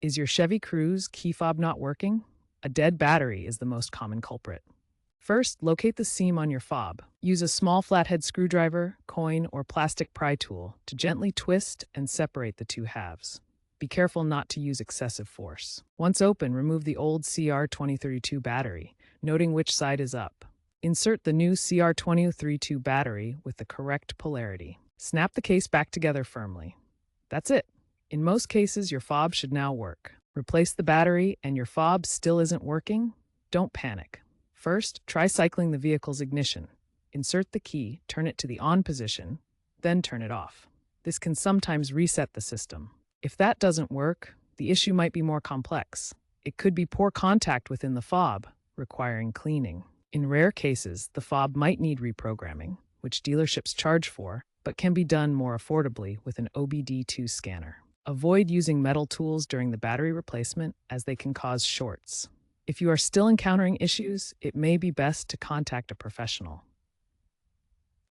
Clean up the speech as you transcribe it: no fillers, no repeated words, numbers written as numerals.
Is your Chevy Cruze key fob not working? A dead battery is the most common culprit. First, locate the seam on your fob. Use a small flathead screwdriver, coin, or plastic pry tool to gently twist and separate the two halves. Be careful not to use excessive force. Once open, remove the old CR2032 battery, noting which side is up. Insert the new CR2032 battery with the correct polarity. Snap the case back together firmly. That's it. In most cases, your fob should now work. Replace the battery and your fob still isn't working? Don't panic. First, try cycling the vehicle's ignition. Insert the key, turn it to the on position, then turn it off. This can sometimes reset the system. If that doesn't work, the issue might be more complex. It could be poor contact within the fob, requiring cleaning. In rare cases, the fob might need reprogramming, which dealerships charge for, but can be done more affordably with an OBD2 scanner. Avoid using metal tools during the battery replacement as they can cause shorts. If you are still encountering issues, it may be best to contact a professional.